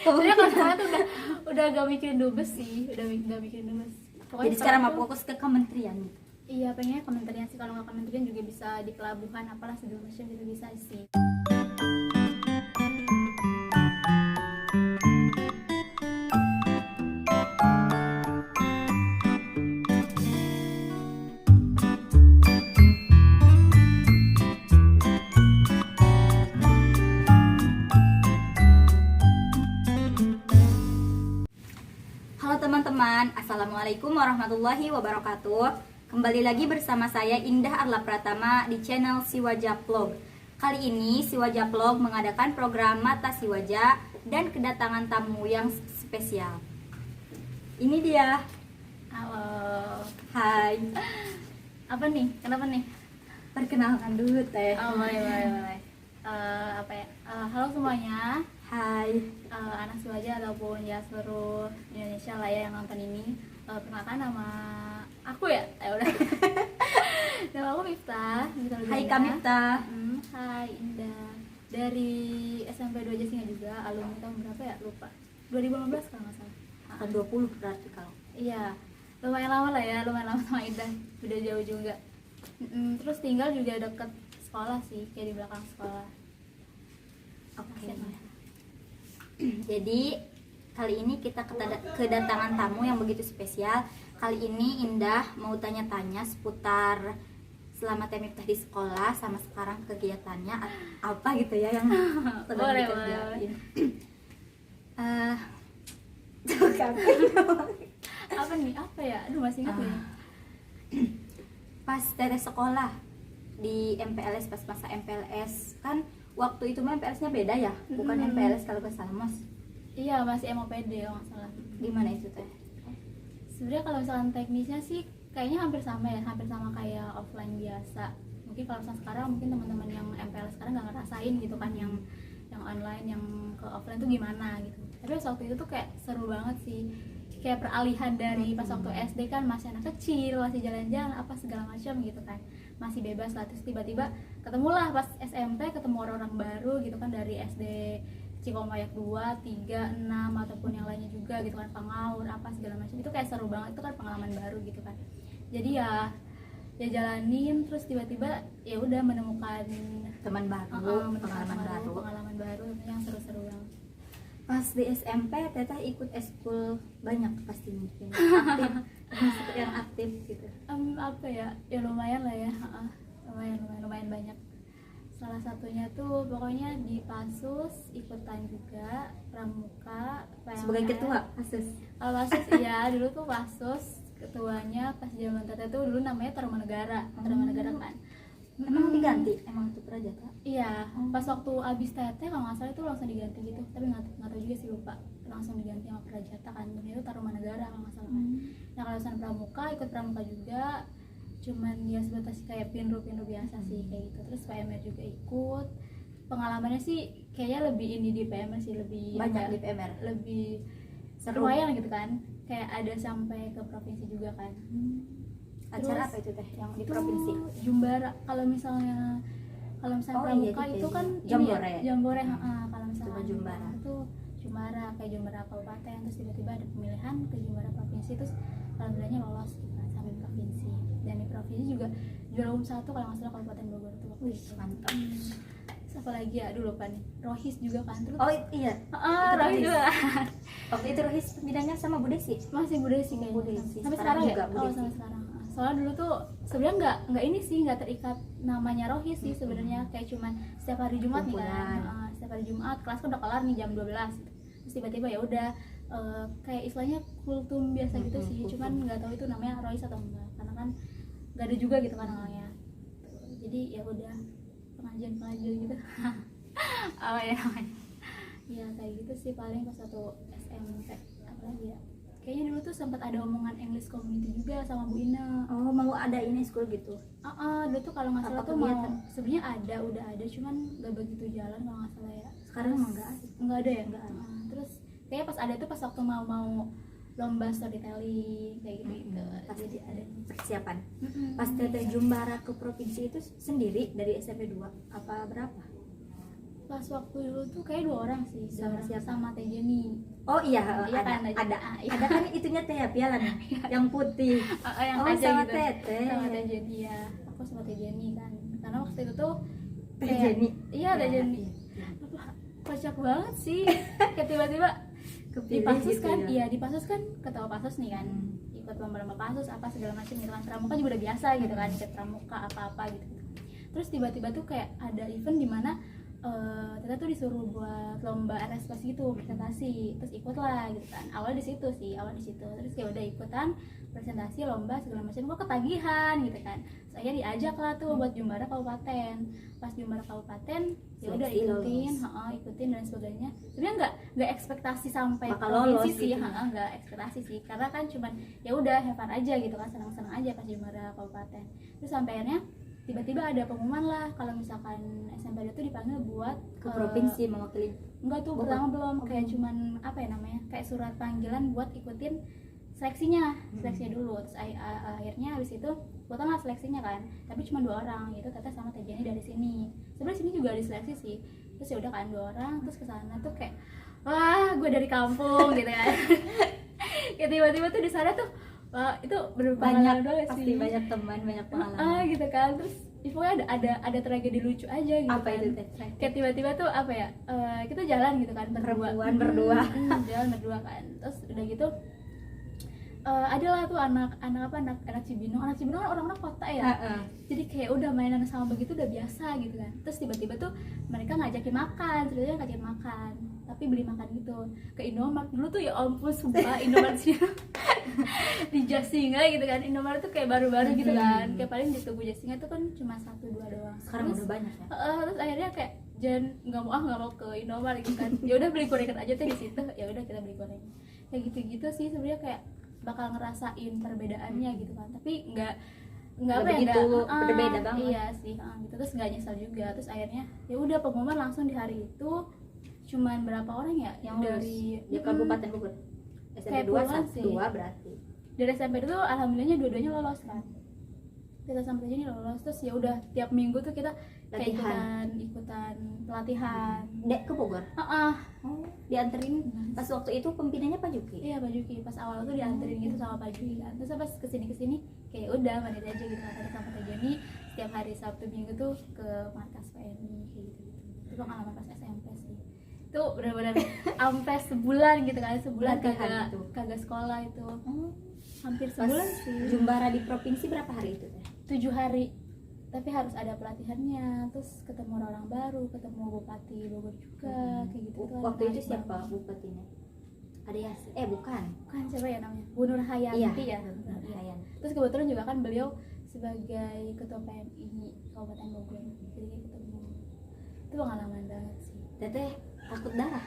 Sebenarnya kalau sekarang tuh udah gak mikirin dubes sih, udah gak mikirin dubes. Pokoknya Jadi sekarang mau tuh, fokus ke kementerian. iya pengennya kementerian sih, kalau nggak kementerian juga bisa di pelabuhan apalah segala macam gitu bisa sih. Halo teman-teman, Assalamualaikum warahmatullahi wabarakatuh. Kembali lagi bersama saya Indah Arla Pratama di channel Siwaja Vlog. Kali ini Siwaja Vlog mengadakan program Mata Siwaja dan kedatangan tamu yang spesial. Ini dia. Halo. Hai. Apa nih? Kenapa nih? Perkenalkan dulu teh. Oh, boleh. Halo semuanya. Hai. Anak Siwaja ataupun ya seluruh Indonesia lah ya yang nonton ini. Perkenalkan nama aku ya. Udah. Nama aku Miftah. Hai Kak Miftah. Hai Indah. Dari SMP 2 Jasinga juga. Alumni tahun berapa ya? Lupa. 2015 kalau nggak salah. Akan 20 berarti kalau. Iya. Lumayan lama lah ya. Lumayan lama sama Indah. Udah jauh juga. Terus tinggal juga deket sekolah sih, kayak di belakang sekolah. Oke. Jadi kali ini kita kedatangan tamu yang begitu spesial. Kali ini Indah mau tanya-tanya seputar selama Teh Miftah di sekolah sama sekarang kegiatannya apa gitu ya yang sedang Boleh. dikerjain. Apa nih? Apa ya? Aduh masih ingat ya. Pas Teteh sekolah di MPLS, pas masa MPLS kan waktu itu mah MPLS-nya beda ya, bukan MPLS kalau gak salah Mas. Iya, masih MOPD kalau nggak salah. Gimana itu Teh? Sebenarnya kalau misalkan teknisnya sih kayaknya hampir sama ya, hampir sama kayak offline biasa. Mungkin kalau misalkan sekarang mungkin teman-teman yang MPLS sekarang nggak ngerasain gitu kan yang online, yang ke offline tuh gimana gitu. Tapi pas waktu itu tuh kayak seru banget sih. Kayak peralihan dari pas waktu SD kan masih anak kecil, masih jalan-jalan apa segala macam gitu kan, masih bebas lah. Terus tiba-tiba ketemulah pas SMP, ketemu orang-orang baru gitu kan, dari SD Cikomayak 2, 3, 6 ataupun yang lainnya juga gitu kan, Pangaur apa segala macam. Itu kayak seru banget, itu kan pengalaman baru gitu kan. Jadi ya jalanin, terus tiba-tiba ya udah menemukan Teman baru, pengalaman baru yang seru-seru banget. Pas di SMP Teteh ikut eskul banyak pasti mungkin aktif, masuk yang aktif gitu. Apa ya lumayan lah ya, lumayan banyak. Salah satunya tuh pokoknya di Pasus ikutan juga, Pramuka, PMR. Sebagai ketua Pasus. Kalau Pasus iya dulu tuh Pasus ketuanya pas zaman Teteh tuh dulu namanya Tarumanegara kan. Emang diganti? Emang itu Prajata? Iya, pas waktu abis Teteh kalau nggak salah itu langsung diganti gitu, tapi nggak tahu juga sih, lupa. Langsung diganti sama Prajata kan, dan itu Tarumanegara kalau nggak salah kan. Nah kalau misalnya Pramuka, ikut Pramuka juga, cuman ya sebatas kayak pinru biasa sih kayak gitu. Terus PMR juga ikut. Pengalamannya sih kayaknya lebih ini di PMR sih, lebih Banyak di PMR. lebih Seru. lumayan gitu kan, kayak ada sampai ke provinsi juga kan. Acara Terus, apa itu Teh yang di provinsi? Jumbara. Kalau misalnya Pramuka iya, itu kan Jambore. ini ya, Jambore. Kalau misalnya Jumbara itu Jumbara kayak Jumbara kabupaten, terus tiba-tiba ada pemilihan ke Jumbara provinsi, terus alhamdulillahnya lolos gitu kan sampai provinsi. Dan di provinsi juga juara umum 1 kalau nggak salah Kabupaten Bogor tuh waktu itu. Mantap. Terus apa lagi ya dulu kan, Rohis juga kan. Terus Iya. Rohis juga. Waktu itu Rohis bidangnya sama Bu Desi. Masih Bu Desi kayaknya. Bu Desi. Sampai Sekarang sekarang juga ya? Bu Desi. Sampai sekarang. Soalnya dulu tuh sebenarnya nggak ini sih, nggak terikat namanya Rohis sih sebenarnya, kayak cuman setiap hari Jumat nih kan. Setiap hari Jumat kelas kan udah kelar nih jam 12 gitu. Terus tiba-tiba ya udah kayak istilahnya kultum biasa gitu sih, cuman nggak tahu itu namanya Rohis atau enggak, karena kan nggak ada juga gitu kan namanya. Jadi ya udah pengajian gitu. Apa ya namanya? Ya kayak gitu sih paling pas satu SMP. Apalagi ya, kayaknya dulu tuh sempat ada omongan English community juga sama Bu Ina. Oh, mau ada ini school gitu. Dulu tuh kalau nggak salah Apa tuh mau kegiatan? sebenarnya udah ada, cuman nggak begitu jalan kalau nggak salah ya. Sekarang emang nggak ada ya. Nggak ada. Terus kayaknya pas ada tuh pas waktu mau lomba storytelling kayak gitu. Pas Jadi ada persiapan. Pas Teteh Jumbara ke provinsi itu sendiri dari SMP 2 apa berapa? Pas waktu dulu tuh kayak 2 orang sih, Sama siapa? sama Teh Jenny. Oh iya, Iya ada, kan, ada, iya. ada kan itunya teh ya, pialanya yang putih. Yang Oh, aja sama gitu. Teteh. Sama Teh Jenny ya. Aku sama Teh Jenny kan. Karena waktu itu tuh Teh kayak- Jenny. Iya, Teh Ya, Jenny. iya. Apa, kocak banget sih. Kayak tiba-tiba di Kepilih Pasus gitu kan, ya. iya di Pasus kan ketua Pasus nih kan. Ikut lomba-lomba Pasus apa segala macam gitu kan. Pramuka juga udah biasa gitu kan, ikut pramuka apa-apa gitu. Terus tiba-tiba tuh kayak ada event di mana kita tuh disuruh buat lomba RS Plus gitu, presentasi. Terus ikut lah gitu kan. Awal di situ sih, Terus kayak udah ikutan presentasi lomba segala macam, kok ketagihan gitu kan. Saya diajak lah tuh buat jumbara kabupaten. Pas jumbara kabupaten ya udah Seleksi ikutin, lolos. ikutin dan sebagainya. Sebenarnya nggak ekspektasi sampai Bakal provinsi lolos sih, gitu. nggak ekspektasi sih. Karena kan cuman ya udah have fun aja gitu kan, senang-senang aja pas jumbara kabupaten. Terus sampai akhirnya tiba-tiba ada pengumuman lah kalau misalkan SMP itu dipanggil buat Ke provinsi mewakili. enggak tuh, Bukan. pertama belum, Oh, kayak belum. cuman apa ya namanya, kayak surat panggilan buat ikutin seleksinya dulu. Terus akhirnya habis itu ikutan lah seleksinya kan, tapi cuma 2 orang, yaitu Teteh sama Teh Jenny dari sini. Sebenarnya sini juga ada seleksi sih. Terus ya udah kan 2 orang, terus kesana tuh kayak wah gue dari kampung gitu kan. Kayak tiba-tiba tuh di sana tuh wah, itu bener Banyak, banget pasti sih. banyak teman, banyak pengalaman. Gitu kan. Terus pokoknya ada tragedi lucu aja gitu. Apa kan. itu teh? Kayak tiba-tiba tuh apa ya, kita jalan gitu kan Perempuan berdua. jalan berdua kan. Terus udah gitu adalah tuh anak Cibinong kan orang-orang kota ya. Heeh. Jadi kayak udah mainan sama begitu udah biasa gitu kan. Terus tiba-tiba tuh mereka ngajakin makan, ceritanya ngajakin makan, tapi beli makan gitu ke Indomaret. Dulu tuh ya ampun sumpah, Indomaret sih di Jasinga gitu kan. Indomaret tuh kayak baru-baru gitu kan. Kayak paling di tubuh Jasinga tuh kan cuma 1-2 doang. Sekarang Terus udah banyak ya. terus akhirnya kayak jangan nggak mau ke Indomaret gitu kan. Ya udah beli gorengan aja tuh di situ. Ya udah kita beli gorengan. Kayak gitu-gitu sih sebenarnya, kayak bakal ngerasain perbedaannya gitu kan. Tapi nggak apa ya, begitu nggak berbeda banget. Iya sih, gitu. Terus nggak nyesel juga. Terus akhirnya ya udah pengumuman langsung di hari itu. Cuman berapa orang ya Yang dari di Kabupaten Bogor. SMP Kayak 2 puluhan sih. 2 berarti. dari SMP itu alhamdulillahnya dua-duanya lolos kan. Kita sampai sini lolos. Terus ya udah tiap minggu tuh kita kayak Latihan. ikutan pelatihan. Dek ke Bogor. Heeh. Oh, dianterin pas waktu itu pemimpinannya Pak Juki. Iya, Pak Juki. Pas awal tuh dianterin gitu sama Pak Juki kan. Terus pas kesini kayak udah mandiri aja gitu kan. Sama Teh Jenny setiap hari Sabtu Minggu tuh ke markas PMI kayak gitu. Itu pengalaman pas SMP sih. Itu benar-benar sampai sebulan gitu kan. Sebulan Latihan itu. kagak sekolah itu. Oh, Hampir pas sebulan sih. Jumbara di provinsi berapa hari itu teh? 7 hari. Tapi harus ada pelatihannya, terus ketemu orang baru, ketemu Bupati Bogor juga, kayak gitu. Tuh Waktu itu menarik siapa banget. bupatinya? Ada ya? Bukan. Bukan, siapa ya namanya? Bu Nur Hayanti ya. Iya. Terus kebetulan juga kan beliau sebagai ketua PMI Kabupaten Bogor, jadi kayak ketemu. Itu pengalaman banget sih. Teteh takut darah?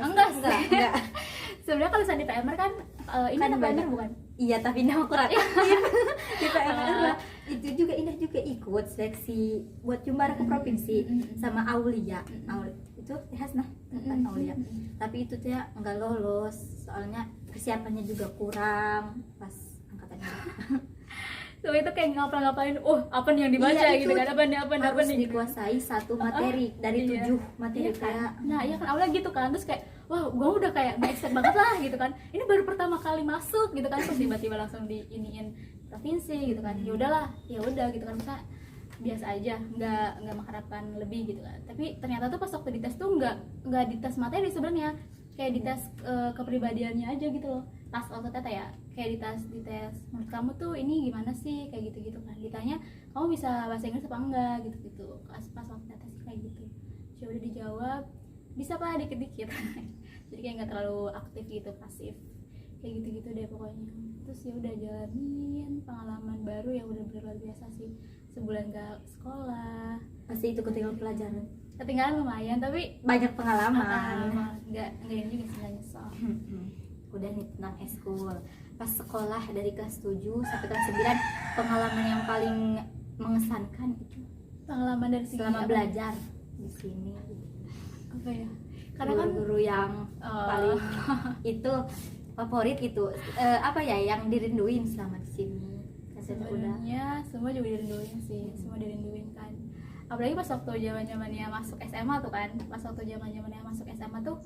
Enggak sih. Enggak. Sebenarnya kalau misalnya di PMR kan ini Kan kan banyak. PMR bukan? Iya, tapi nama kurang di PMR itu juga Indah juga ikut seleksi buat jumbara ke provinsi sama Aulia. Itu Hasnah kan Aulia. Tapi itu dia nggak lolos soalnya persiapannya juga kurang pas angkatannya. So itu kayak ngapal-ngapalin, apa nih yang dibaca Iya, gitu itu kan, apa nih harus gitu. dikuasai satu materi dari Iya. 7 materi Iya kan? kayak Nah iya kan awalnya gitu kan, terus kayak wah gue udah kayak nggak expect banget lah gitu kan, ini baru pertama kali masuk gitu kan, terus tiba-tiba langsung diiniin provinsi gitu kan. Ya udahlah, ya udah gitu kan, bisa biasa aja, nggak mengharapkan lebih gitu kan. Tapi ternyata tuh pas waktu dites tuh nggak dites materi sebenarnya, kayak dites kepribadiannya aja gitu loh. Pas waktu teta ya, kayak dites menurut kamu tuh ini gimana sih, kayak gitu kan. Ditanya kamu bisa bahasa Inggris apa enggak gitu. Pas waktu teta sih kayak gitu. Ya udah dijawab, bisa Pak dikit-dikit. Jadi kayak nggak terlalu aktif gitu, pasif. Kayak gitu deh pokoknya. Terus ya udah jalanin pengalaman baru yang benar-benar luar biasa sih. Sebulan gak sekolah, pasti itu ketinggalan pelajaran. ketinggalan lumayan tapi Banyak pengalaman. nggak ini juga sih, nggak nyesel. Udah nih tentang eskul. Pas sekolah dari kelas 7 sampai kelas 9, pengalaman yang paling mengesankan itu Pengalaman dari segi selama apa? belajar di sini. Apa ya? Karena kan Guru-guru yang paling itu favorit itu apa ya yang dirinduin selama di sini. Kan saya udah sebenarnya semua juga dirinduin sih, semua dirinduin kan. apalagi pas waktu zamannya masuk SMA tuh kan, pas waktu zamannya masuk SMA tuh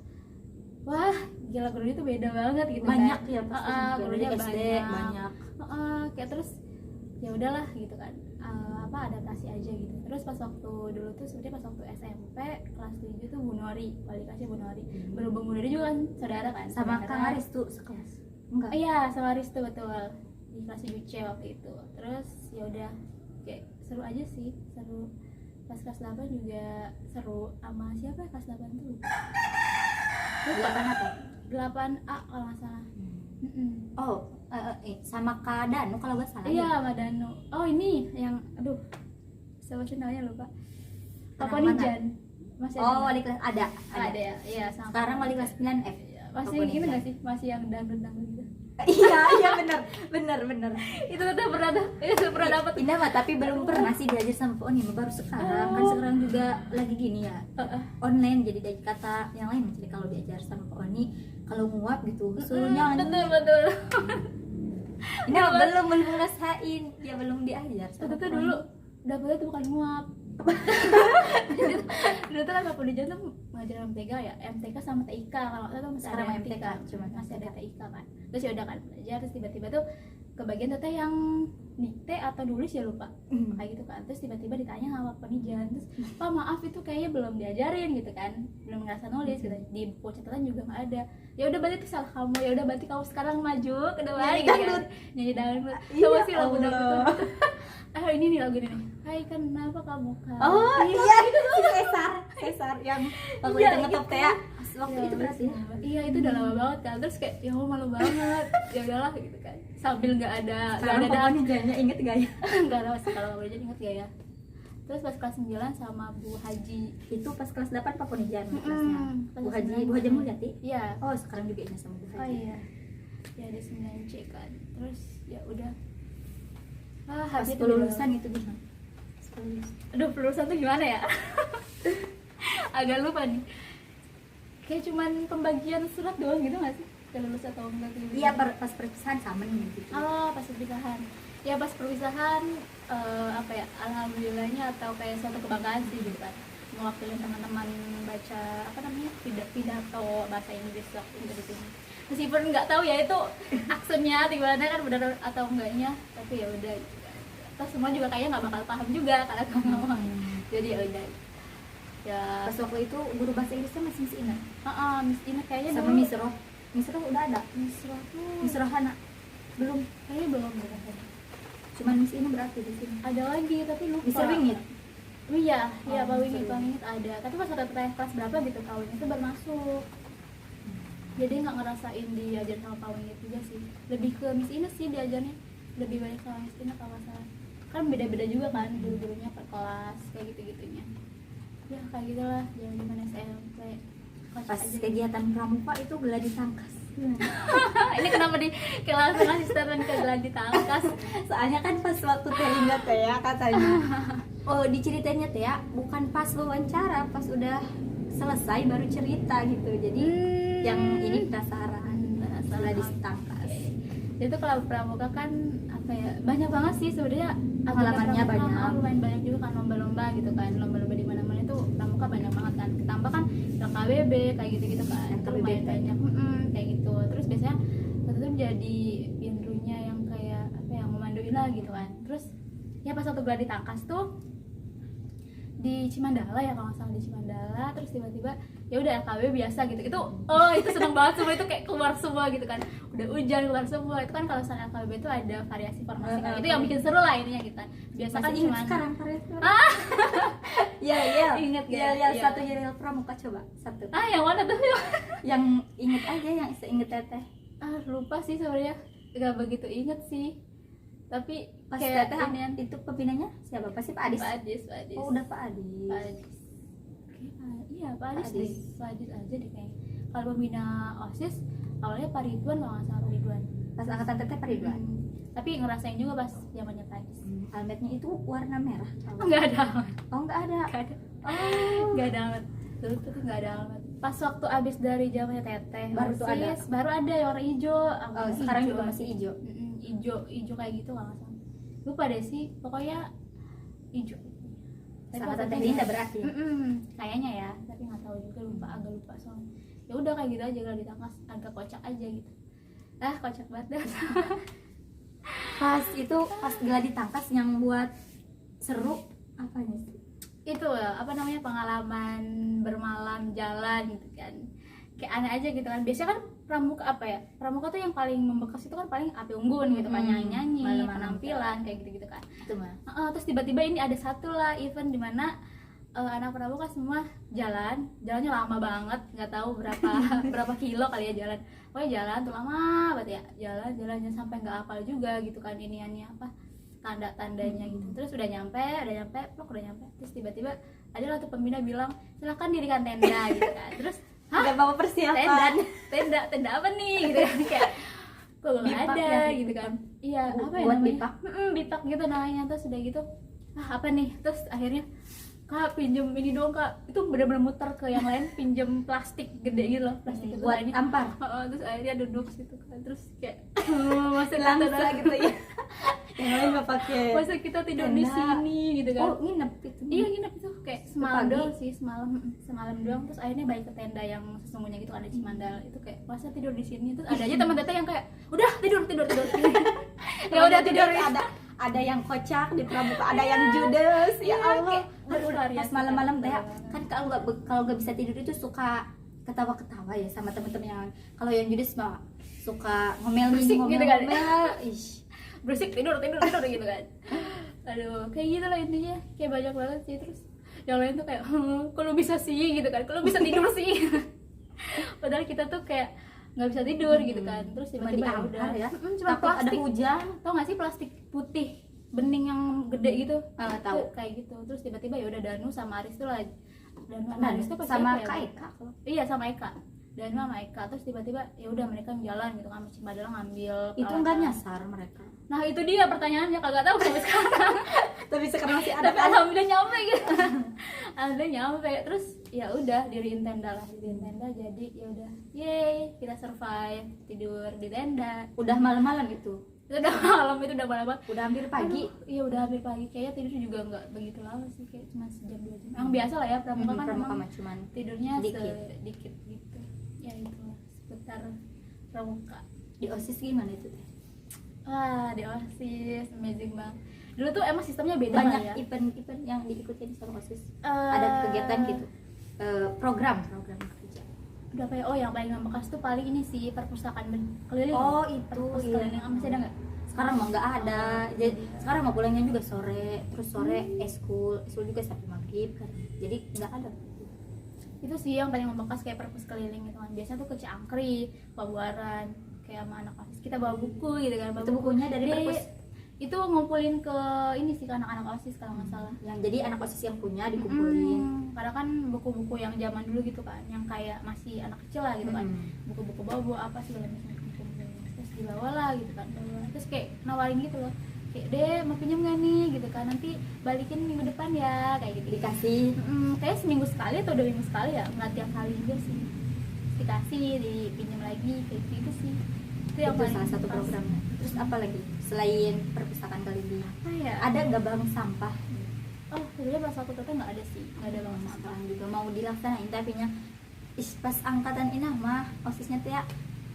wah gila, gurunya tuh beda banget gitu Banyak kan. ya pasti Gurunya SD banyak. banyak. Kayak terus ya udahlah gitu kan, adaptasi aja gitu. Terus pas waktu dulu tuh sebenarnya pas waktu SMP kelas 7 tuh Bu Nori, wali kelasnya Bu Nori. Berhubung Bu Nori juga kan saudara kan, Sama saudara. Kang Aris tuh sekelas. Enggak. Iya, sama Risto betul, di kelas UC waktu itu. Terus ya udah kayak seru aja sih, seru. Pas kelas 8 juga seru sama siapa ya kelas 8 tuh? Lupa. 8 apa? 8A kalau nggak salah. Oh, sama Kak Danu kalau nggak salah. Iya, sama Danu. Oh, ini yang aduh. Siapa sih namanya lupa. Papa Yang mana? Nijan. Masih ada Oh, nggak? wali kelas ada. Ada ya. Iya, sama. Sekarang wali kelas 9F. Masih Papa yang ini Nijan. nggak sih? Masih yang dangdut gitu. Iya benar. Itu tuh pernah dapat. Indah mah tapi belum pernah sih diajar sama Pak Oni, baru sekarang. Kan sekarang juga lagi gini ya. Online jadi dari kata yang lain. Jadi kalau diajar sama Pak Oni, kalau nguap gitu suruhnya Betul. ini mah belum ngerasain, dia belum diajar sama Itu tuh Pak Oni. dulu dapetnya tuh bukan nguap. Dulu tuh kan Bapak Dijan tuh ngajar MTK ya, MTK sama TIK kalau nggak salah tuh masih Sekarang ada MTK, cuma cuma masih ada TIK kan. Terus ya udah kan belajar, terus tiba-tiba tuh kebagian teteh yang dikte atau nulis ya lupa kayak gitu kan. Terus tiba-tiba ditanya sama Bapak Dijan, terus Pak maaf itu kayaknya belum diajarin gitu kan, belum ngerasa nulis gitu, di buku catatan juga nggak ada. Ya udah berarti itu salah kamu, ya udah berarti kamu sekarang maju ke depan Nyanyi gitu kan. dangdut. Nyanyi dangdut. Iya, Coba sih lagu Allah. dangdut. Ini nih lagu ini nih. Hai kenapa kamu kan? Oh iya, si Cesar yang waktu Iya, itu ngetop gitu. teh ya. Waktu Ya, itu berarti ya. iya itu udah lama banget kan. Terus kayak ya Allah malu banget. Ya udahlah gitu kan. Sambil nggak ada Sekarang Pak Oni jadinya inget gak ya? nggak ada sih kalau belajar inget gak ya. Terus pas kelas 9 sama Bu Haji. Itu pas kelas 8 Pak Oni jalan kelasnya. Bu kelas Haji 9. Mulyati. Iya. Oh sekarang juga ingat sama Bu Haji. Oh iya. Ya di 9C kan. Terus ya udah. Pas habis itu kelulusan itu gimana? Aduh, kelulusan tuh gimana ya? Agak lupa nih. Kayak cuman pembagian surat doang gitu nggak sih? Kelulus atau enggak gitu? Iya pas perpisahan sama nih gitu. Oh, pas perpisahan. Ya pas perpisahan apa ya? Alhamdulillahnya atau kayak suatu kebanggaan sih gitu kan. Mewakili teman-teman baca apa namanya? Pidato bahasa Inggris waktu itu di sini. Meskipun nggak tahu ya itu aksennya gimana kan benar atau enggaknya, tapi ya udah gitu kan. Terus semua juga kayaknya nggak bakal paham juga kalau kamu ngomong. Jadi ya udah. Ya Pas waktu itu guru bahasa Inggrisnya masih Miss Ina. Miss Ina kayaknya Sama dulu. Miss Roh. Miss Roh udah ada. Miss Roh tuh Miss Rohana belum. kayaknya belum deh. Cuman Miss Ina berarti di sini. Ada lagi tapi lupa. Miss Wingit. Oh iya, iya Oh, Pak Wingit, Miss Pak Wingit ada. Tapi pas waktu tanya kelas berapa gitu Pak Wingit itu baru masuk. Jadi nggak ngerasain diajar sama Pak Wingit juga sih. Lebih ke Miss Ina sih diajarnya. Lebih banyak sama Miss Ina kalau nggak salah. Kan beda-beda juga kan guru-gurunya per kelas kayak gitu-gitunya. Ya kayak gitulah zaman SMP. Kocak Pas aja. kegiatan pramuka itu geladi tangkas. Ini kenapa di kelas asisten ke geladi tangkas? Soalnya kan pas waktu telinga teh ya katanya. Oh diceritainnya teh ya bukan pas wawancara, pas udah selesai baru cerita gitu. Jadi yang ini penasaran geladi tangkas. Jadi tuh kalau pramuka kan apa ya, banyak banget sih sebenarnya Pengalamannya agenda pramuka, banyak. lumayan banyak juga kan lomba-lomba gitu kan, lomba-lomba di mana-mana itu pramuka banyak banget kan, ditambah kan LKBB kayak gitu-gitu kan, itu LKBB lumayan banyak. Kayak gitu. Terus biasanya waktu itu jadi pinrunya yang kayak apa yang memanduin lah gitu kan. Terus ya pas waktu gladi tangkas tuh di Cimandala ya kalau nggak salah, di Cimandala. Terus tiba-tiba ya udah LKB biasa gitu, itu seneng banget semua, itu kayak keluar semua gitu kan, udah hujan keluar semua. Itu kan kalau misalnya LKB itu ada variasi formasi kan, itu yang bikin seru lah ininya gitu kan. Biasa kan Masih cuma ingat sekarang variasi. ya Ingat ya, ya ya. satu jadi pramuka coba satu. yang mana tuh? Yang inget aja yang seinget teteh. Lupa sih sebenarnya, nggak begitu inget sih, tapi Pas kayak teteh inian. itu pembinanya siapa? Pasti Pak Adis. Pak Adis. Oh udah Pak Adis. Pak Adis. Iya Pak Adis Pak deh. Adis. Pak Adis aja deh kayaknya. Kalau pembina OSIS awalnya Pak Ridwan kalau nggak salah, Pak Ridwan. Pas angkatan teteh Pak Ridwan. Tapi ngerasain juga pas zamannya Pak Adis. Almetnya itu warna merah. Nggak ada amat. Oh nggak ada. Nggak ada. Oh. Nggak ada amat. Dulu tuh nggak ada amat. Pas waktu abis dari zamannya Teteh Baru tuh ada. OSIS, baru ada yang warna hijau. Oh, sekarang juga masih hijau. Hijau kayak gitu kalau nggak salah. Lupa deh sih, pokoknya hijau. Tapi Angkatan waktu itu teknik ya, berarti. kayaknya ya, tapi nggak tahu juga, agak lupa soalnya. Ya udah kayak gitu aja, kalau ditangkas agak kocak aja gitu. Kocak banget dah. Pas gladi tangkas yang buat seru apa nih? Itu apa namanya, pengalaman bermalam jalan gitu kan, kayak aneh aja gitu kan. Biasanya kan pramuka apa ya, pramuka tuh yang paling membekas itu kan paling api unggun gitu kan, nyanyi Malam-malam penampilan kayak gitu kan. Itu mah. Terus tiba-tiba ini ada satu lah event dimana anak pramuka semua jalannya lama banget, nggak tahu berapa berapa kilo kali ya jalan. Pokoknya jalan tuh lama banget ya, jalannya sampai nggak hafal juga gitu kan iniannya apa, tanda-tandanya gitu. Terus udah nyampe, terus tiba-tiba ada lah tuh pembina bilang silakan dirikan tenda gitu kan. Terus Ada bawa persiapan. tenda apa nih gitu kan, kayak kok belum Bipak ada ya, gitu bipak. kan. Iya, apa ya Buat namanya, bipak. bipak gitu namanya. Terus udah gitu apa nih, terus akhirnya kak pinjem ini dong kak, itu bener-bener muter ke yang lain, pinjem plastik gede gitu loh, plastik itu Buat tadi. ampar. Terus akhirnya duduk situ kan, terus kayak masa Langsa gitu ya. Yang lain nggak pakai. masa kita tidur di tenda. sini gitu kan. Oh, nginep itu. Iya nginep itu kayak semalam pagi. doang sih, semalam doang. Terus akhirnya balik ke tenda yang sesungguhnya gitu kan, ada Cimandal. Itu kayak masa tidur di sini. Terus ada aja teman teteh yang kayak udah tidur ya udah tidur. Ada yang kocak di pramuka, ada yang judes. Ya Allah. bervariasi Pas malam-malam teh kan. kan kalau nggak bisa tidur itu suka ketawa-ketawa ya sama temen-temen yang, kalau yang judes mah suka Berisik ngomel gitu kan. Ish. Berisik tidur gitu kan. Aduh, kayak gitu lah intinya, kayak banyak banget sih. Terus yang lain tuh kayak kalau bisa sih gitu kan, kalau bisa tidur sih. Padahal kita tuh kayak nggak bisa tidur gitu kan. Terus Cuma tiba-tiba diangkar ya. cuma Takut ada plastik. hujan. Tau nggak sih plastik putih bening yang gede gitu? Tahu. Itu kayak gitu. Terus tiba-tiba ya udah Danu sama Aris tuh lah. Danu Dan Aris tuh pas sama siapa Kak ya? Eka. Iya sama Eka. Danu sama Eka. Terus tiba-tiba ya udah mereka jalan gitu kan, masih padahal ngambil Itu peralatan. nggak nyasar mereka. Nah itu dia pertanyaannya, kagak tahu sampai sekarang. Tapi sekarang masih ada Tapi alhamdulillah nyampe gitu. Alhamdulillah nyampe. Terus ya udah diriin tenda lah, jadi ya udah, yeay kita survive, tidur di tenda. Udah malam-malam itu. Itu udah malam, itu udah malam banget. Udah hampir pagi. Iya udah hampir pagi. Kayaknya tidur juga nggak begitu lama sih, kayak cuma sejam 2 jam. Yang biasa lah ya pramuka kan Pramuka memang mah cuman tidurnya dikit. sedikit gitu. Ya itulah seputar pramuka. Di OSIS gimana itu teh? Wah, di OSIS amazing banget. Dulu tuh emang sistemnya beda Banyak kali ya. event-event yang diikutin sama OSIS. Eh, Ada kegiatan gitu. Program kerja. Udah apa ya? Oh, yang paling membekas tuh paling ini sih perpustakaan keliling. Oh, itu, Perpus iya. keliling masih ada nggak? Sekarang mah nggak ada. Jadi sekarang mah pulangnya juga sore, terus sore eskul juga sampai maghrib kan. Jadi nggak ada. Itu sih yang paling membekas, kayak perpus keliling gitu kan. Biasanya tuh ke Ciangkri, Pabuaran, kayak sama anak OSIS kita bawa buku gitu kan. Bawa Itu bukunya dari Jadi, perpus. itu ngumpulin ke ini sih, ke anak-anak OSIS kalau nggak salah. Yang jadi anak OSIS yang punya dikumpulin. Karena kan buku-buku yang zaman dulu gitu kan, yang kayak masih anak kecil lah gitu kan, buku-buku bobo apa segala macam, terus dibawa lah gitu kan, terus kayak nawarin gitu loh, kayak deh mau pinjam nggak nih gitu kan, nanti balikin minggu depan ya, kayak gitu. Dikasih. Kayak seminggu sekali atau 2 minggu sekali ya, nggak tiap kali juga sih, dikasih, dipinjam lagi kayak gitu sih. Itu yang Itu paling salah satu pas. programnya. Terus apa lagi selain perpustakaan keliling? Apa ya? Ada nggak bank sampah? Oh sebenarnya pas aku teteh nggak ada sih, nggak ada banget sampah. Sekarang juga mau dilaksanain, tapi pas angkatan ini mah OSISnya teh ya,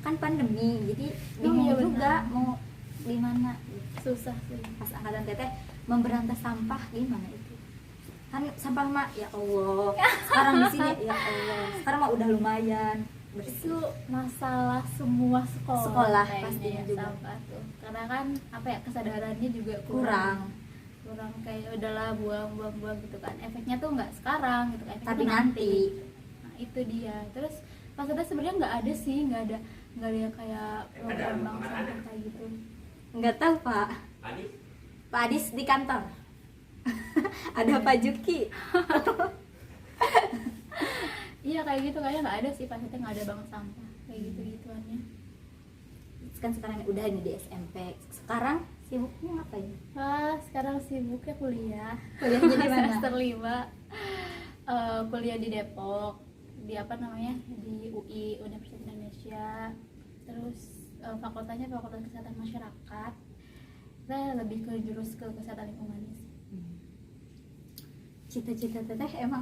kan pandemi, jadi bingung iya juga benar. mau gimana. Susah sih. Pas angkatan teteh memberantas sampah gimana itu? Kan sampah mah ya Allah. Sekarang di sini ya Allah. Sekarang mah udah lumayan bersih. Itu masalah semua Sekolah kayaknya pastinya ya, juga. sampah tuh, karena kan apa ya, kesadarannya juga Kurang. kayak udahlah buang gitu kan, efeknya tuh nggak sekarang gitu kan, efeknya Tapi tuh nanti. Nah itu dia. Terus pas ada sebenarnya nggak ada sih, nggak ada yang kayak program bank sampah kayak gitu. Nggak tahu Pak. Pak Adis di kantor. Ada Pak Juki. Iya kayak gitu, kayaknya nggak ada sih, pas itu nggak ada bank sampah kayak gitu gituannya. Kan sekarang udah ini di SMP. Sekarang sibuknya ngapain? Sekarang sibuknya kuliah. Kuliahnya di mana? Semester 5. Kuliah di Depok, di apa namanya, di UI, Universitas Indonesia. Terus fakultasnya Fakultas Kesehatan Masyarakat. Saya lebih ke jurus ke kesehatan lingkungan sih. Cita-cita teteh emang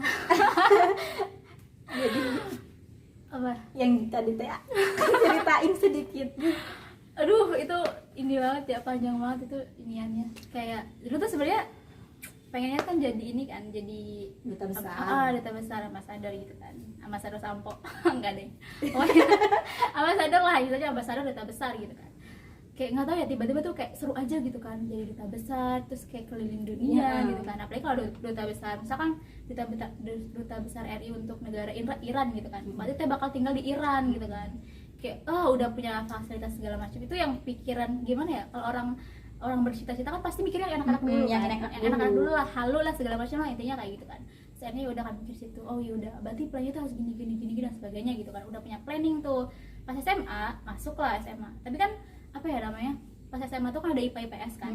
jadi Apa? yang tadi teh ceritain sedikit. Aduh, itu ini banget ya, panjang banget itu iniannya. Kayak dulu tuh sebenarnya pengennya kan jadi ini kan, jadi Duta besar. duta besar, ambasador gitu kan, ambasador sampo. Enggak deh, pokoknya ambasador lah, istilahnya ambasador duta besar gitu kan. Kayak nggak tahu ya, tiba-tiba tuh kayak seru aja gitu kan, jadi duta besar terus kayak keliling dunia gitu kan. Apalagi kalau duta besar, misalkan duta besar RI untuk negara Iran gitu kan, berarti kita bakal tinggal di Iran gitu kan. Kayak udah punya fasilitas segala macam. Itu yang pikiran gimana ya, kalau orang bercita-cita kan pasti mikirnya yang enak-enak dulu yang kan, enak-enak yang enak-enak dulu lah, halu lah segala macam lah, intinya kayak gitu kan. Saya udah kan mikir situ, oh yaudah berarti plannya tuh harus gini dan sebagainya gitu kan, udah punya planning tuh. Pas SMA masuklah SMA, tapi kan apa ya namanya, pas SMA tuh kan ada IPA IPS kan,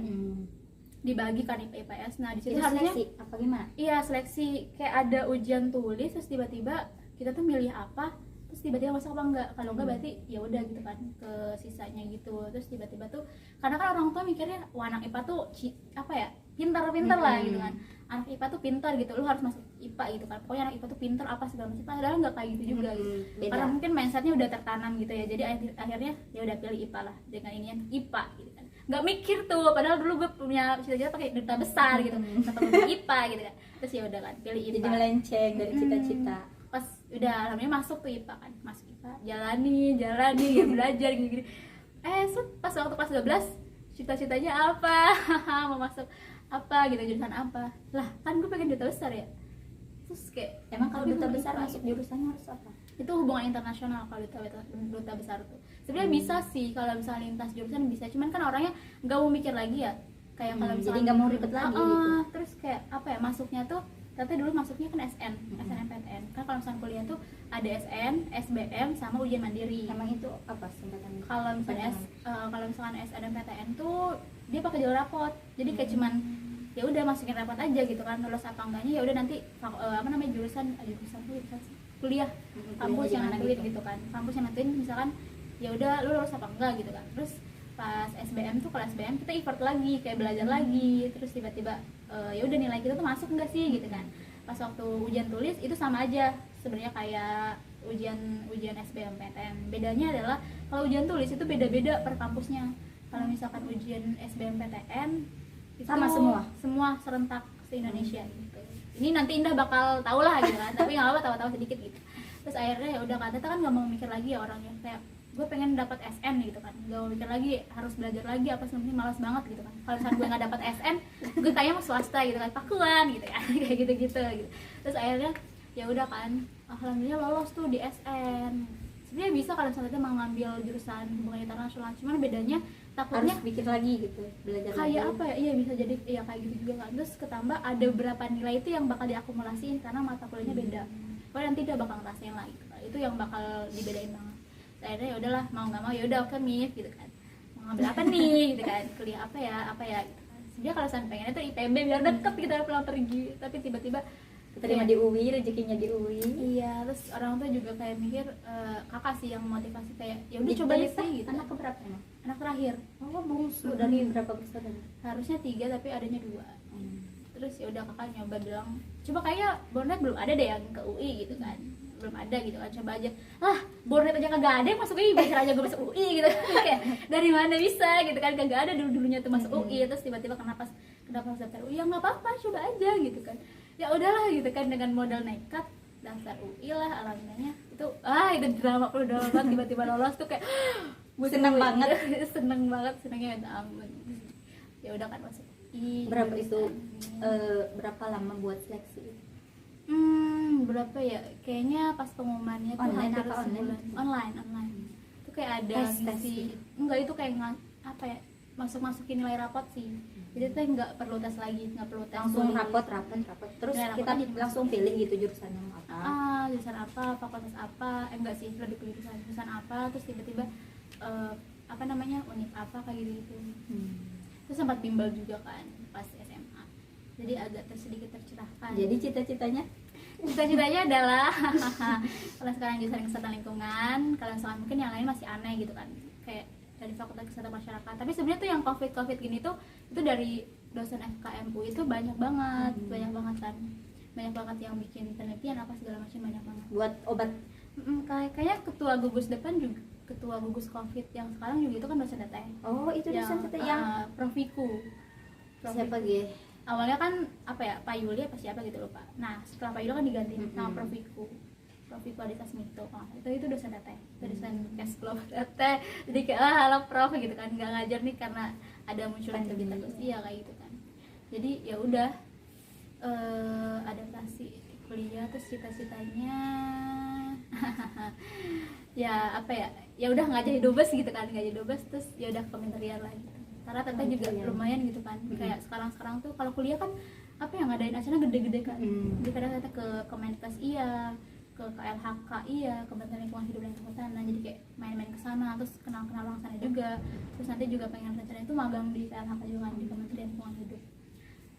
dibagi kan IPA IPS. Nah di situ Itu harusnya seleksi apa gimana? iya seleksi, kayak ada ujian tulis terus tiba-tiba kita tuh milih apa, terus tiba-tiba masuk apa enggak. Kalau enggak berarti ya udah gitu kan, ke sisanya gitu. Terus tiba-tiba tuh karena kan orang tua mikirnya wah anak IPA tuh apa ya, pintar lah gitu kan, anak IPA tuh pintar gitu, lu harus masuk IPA gitu kan, pokoknya anak IPA tuh pintar apa segala macam. Padahal nggak kayak gitu juga gitu. Beda. Karena mungkin mindsetnya udah tertanam gitu ya, jadi akhirnya ya udah pilih IPA lah dengan inian IPA gitu kan. Nggak mikir tuh, padahal dulu gue punya cita-cita pakai duta besar gitu, kenapa gue IPA gitu kan. Terus ya udah kan pilih IPA. Jadi melenceng dari cita-cita. Pas udah alhamdulillah masuk tuh IPA kan, masuk IPA jalani ya belajar gini-gini. Pas waktu kelas 12 cita-citanya apa? Mau masuk apa gitu, jurusan apa lah, kan gue pengen duta besar ya. Terus kayak Emang kalau duta besar IPA masuk gitu. jurusannya harus apa? Itu hubungan internasional kalau duta besar tuh sebenarnya bisa sih kalau misalnya lintas jurusan bisa, cuman kan orangnya nggak mau mikir lagi ya, kayak kalau misalnya jadi nggak mau ribet lagi gitu. Terus kayak apa ya, masuknya tuh ternyata dulu masuknya kan SNMPTN kan. Kalau misalnya kuliah tuh ada SN, SBM sama ujian mandiri. Emang itu apa singkatannya? Kalau misalnya kalau misalkan SNMPTN tuh dia pakai jalur rapot, jadi kayak cuman ya udah masukin rapot aja gitu kan, lulus apa enggaknya ya udah nanti apa namanya jurusan kuliah kampus yang nentuin gitu kan, kampus yang nentuin misalkan ya udah lu lulus apa enggak gitu kan. Terus pas SBM tuh, kalau SBM kita effort lagi, kayak belajar lagi, terus tiba-tiba ya udah nilai kita tuh masuk enggak sih gitu kan. Pas waktu ujian tulis itu sama aja sebenarnya kayak ujian SBMPTN. Bedanya adalah kalau ujian tulis itu beda-beda per kampusnya. Kalau misalkan ujian SBMPTN itu semua serentak se-Indonesia gitu. Ini nanti Indah bakal tahu lah gitu kan, tapi nggak apa-apa, tahu-tahu sedikit gitu. Terus akhirnya ya udah kan, kita kan nggak mau mikir lagi ya orangnya, kayak gue pengen dapat SN gitu kan, nggak mau mikir lagi harus belajar lagi apa sebenarnya, malas banget gitu kan. Kalau misalnya gue nggak dapat SN, gue kayaknya mau swasta gitu kan, Pakuan gitu kan, kayak gitu. Terus akhirnya ya udah kan, alhamdulillah lolos tuh di SN. Sebenarnya bisa kalau misalnya kita mau ngambil jurusan hubungan internasional, cuman bedanya takutnya harus bikin lagi gitu, belajar kayak lagi. apa ya, iya bisa jadi ya kayak gitu juga kan. Terus ketambah ada beberapa nilai itu yang bakal diakumulasiin karena mata kuliahnya beda, pokoknya nanti dia bakal ngerasain lah gitu. Itu yang bakal dibedain banget. Akhirnya ya udahlah, mau nggak mau ya udah oke MIF gitu kan, mau ngambil apa nih gitu kan, kuliah apa ya gitu kan. Sebenarnya kalau saya pengennya tuh IPB biar deket gitu pulang pergi, tapi tiba-tiba keterima di UI, rezekinya di UI. Iya, terus orang tua juga kayak mikir kakak sih yang motivasi kayak ya udah coba sih gitu. Anak keberapa emang? Anak terakhir. Oh bungsu, dari berapa bersaudara? Harusnya 3 tapi adanya 2. Terus ya udah kakak nyoba bilang coba, kayak Bornet belum ada deh yang ke UI gitu kan, belum ada gitu kan, coba aja lah, Bornet aja kagak ada yang masuk UI, pikir aja gue masuk UI gitu. Kayak dari mana bisa gitu kan, kagak ada dulunya tuh masuk UI. Terus tiba-tiba kenapa harus daftar UI, ya nggak apa-apa coba aja gitu kan. Ya udahlah gitu kan, dengan modal nekat daftar UI lah. Alhamdulillahnya itu itu drama banget, tiba-tiba lolos tuh kayak seneng banget senengnya minta ampun. Ya udah kan masuk UI. Berapa itu berapa lama buat seleksi? Berapa ya, kayaknya pas pengumumannya tuh Online hampir apa sebulan. Online itu kayak ada tes ngisi, enggak itu kayak apa ya, masukin nilai rapot sih. Jadi tuh nggak perlu tes lagi, nggak perlu tes langsung tulis. rapot terus Ya, kita rapot langsung pilih gitu jurusannya mau apa. Jurusan apa, fakultas apa, enggak sih, lebih ke jurusan apa, terus tiba-tiba apa namanya, univ apa kayak gitu. Terus sempat bimbel juga kan pas SMA, jadi agak sedikit tercerahkan. Jadi cita-citanya adalah kalau sekarang jurusan kesehatan lingkungan, kalau misalkan mungkin yang lain masih aneh gitu kan, kayak dari fakultas kesehatan masyarakat. Tapi sebenarnya tuh yang covid gini tuh, itu dari dosen FKMU itu banyak banget kan. banyak banget yang bikin penelitian apa segala macam, banyak banget. Buat obat. Kayaknya ketua gugus depan juga, ketua gugus COVID yang sekarang juga itu kan dosen data ya. Oh, itu dosen data yang Prof Wiku. siapa gitu? Awalnya kan apa ya, Pak Yuli apa siapa gitu lupa. Nah setelah Pak Yuli kan diganti sama Prof Wiku Adhisa Smito. Itu dosen data ya, dosen cash flow data. Jadi kayak halo Prof gitu kan, nggak ngajar nih karena ada munculan berita terus, iya kayak gitu kan. Jadi ya udah adaptasi kuliah, terus cita-citanya ya apa ya udah nggak jadi dubes gitu kan, nggak jadi dubes, terus ya udah kementerian lah gitu. Karena teteh juga lumayan gitu kan, kayak sekarang tuh kalau kuliah kan apa yang ngadain acara gede-gede kan. Jadi kadang teteh ke Kemenkes iya, ke KLHK iya, Kementerian Lingkungan Hidup dan Kehutanan, jadi kayak main-main ke sana, terus kenal-kenal orang sana juga. Terus nanti juga pengen rencana itu magang di KLHK juga kan, di Kementerian Lingkungan Hidup.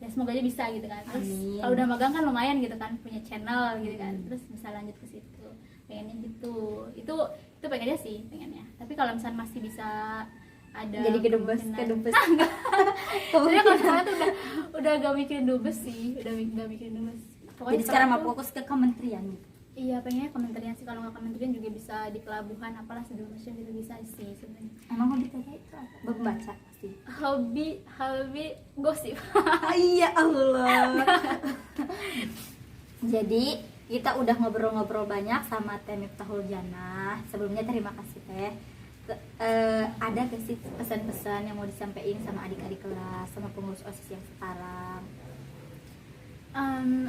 Ya semoga aja bisa gitu kan. Terus kalau udah magang kan lumayan gitu kan, punya channel gitu kan, terus bisa lanjut ke situ. Pengennya gitu. Itu pengennya sih, pengennya. Tapi kalau misalnya masih bisa ada Jadi ke dubes. Soalnya kalau sekarang tuh udah gak mikirin dubes sih, udah gak mikirin dubes. Pokoknya Jadi sekarang mau tuh, fokus ke kementerian gitu. iya pengennya kementerian sih, kalau nggak kementerian juga bisa di pelabuhan apalah segala macam gitu bisa sih sebenarnya. Emang hobi teteh itu apa? Membaca pasti. Hobi gosip. Iya Allah. Jadi kita udah ngobrol-ngobrol banyak sama Teh Miftahul Janah. Sebelumnya terima kasih Teh. Ada gak sih pesan-pesan yang mau disampaikan sama adik-adik kelas, sama pengurus OSIS yang sekarang?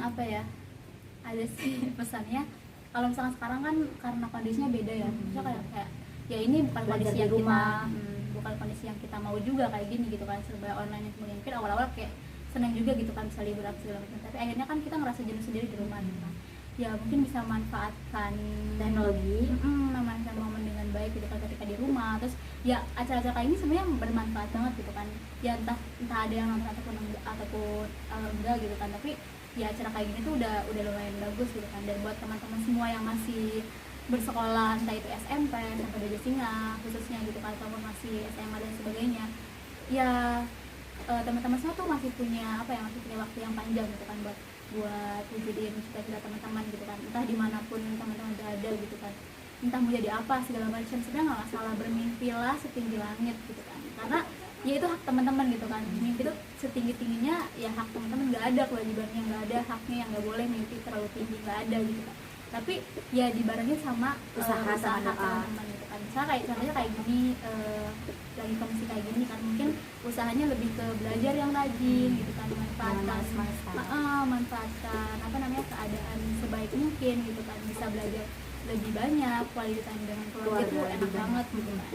Apa ya, ada sih pesannya. Kalau misalkan sekarang kan karena kondisinya beda ya, misalnya kayak ya ini bukan kondisi yang rumah. bukan kondisi yang kita mau juga kayak gini gitu kan, serba online yang mungkin awal-awal kayak senang juga gitu kan, bisa libur apa segala macam, tapi akhirnya kan kita ngerasa jenuh sendiri di rumah gitu kan. Ya mungkin bisa manfaatkan Teknologi. memanfaatkan momen dengan baik gitu kan ketika di rumah. Terus ya acara-acara kayak ini sebenarnya bermanfaat banget gitu kan, ya entah ada yang nonton ataupun enggak gitu kan, tapi ya acara kayak gini tuh udah lumayan bagus gitu kan. Dan buat teman-teman semua yang masih bersekolah, entah itu SMP sampai Raja Singa khususnya gitu kan, ataupun masih SMA dan sebagainya, ya teman-teman semua tuh masih punya masih punya waktu yang panjang gitu kan buat wujudin cita-cita teman-teman gitu kan, entah dimanapun teman-teman berada gitu kan, entah mau jadi apa segala macam. Sebenarnya nggak masalah, bermimpilah setinggi langit gitu kan, karena ya itu hak teman-teman gitu kan. Mimpi itu setinggi-tingginya ya hak teman-teman, nggak ada kewajibannya, nggak ada haknya yang nggak boleh mimpi terlalu tinggi, nggak ada gitu kan. Tapi ya dibarengin sama usaha teman-teman gitu kan. Misalnya kayak contohnya kayak gini, lagi kondisi kayak gini kan, mungkin usahanya lebih ke belajar yang rajin gitu kan, manfaatkan keadaan sebaik mungkin gitu kan, bisa belajar lebih banyak, quality time dengan keluarga itu enak banget gitu kan.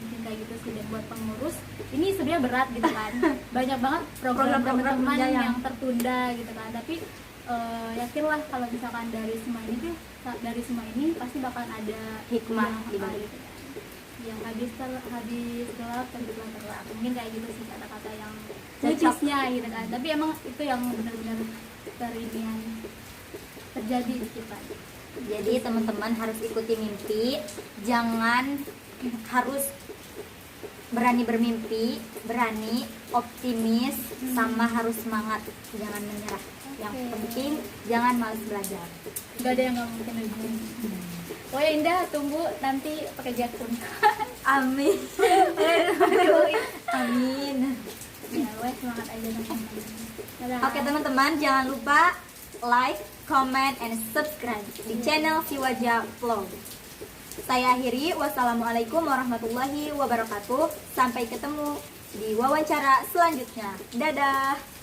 Mungkin kayak gitu sih. Dan buat pengurus ini sebenarnya berat gitu kan, banyak banget program teman-teman yang tertunda gitu kan, tapi yakinlah kalau misalkan dari semua ini pasti bakal ada hikmah di balik gitu kan. Yang habis gelap terbitlah terang, mungkin kayak gitu sih kata-kata yang lucunya gitu kan, tapi emang itu yang benar-benar terjadi di kita. Jadi teman-teman harus ikuti mimpi, jangan harus berani bermimpi, berani optimis, sama harus semangat, jangan menyerah. Yang penting jangan malas belajar. Gak ada yang nggak mungkin lagi. Oh ya Indah, tunggu nanti pakai jakun. Amin. Amin. Ya, semangat aja teman-teman. Oke teman-teman, jangan lupa like, comment, and subscribe di channel Siwaja Vlog. Saya akhiri, wassalamualaikum warahmatullahi wabarakatuh. Sampai ketemu di wawancara selanjutnya. Dadah.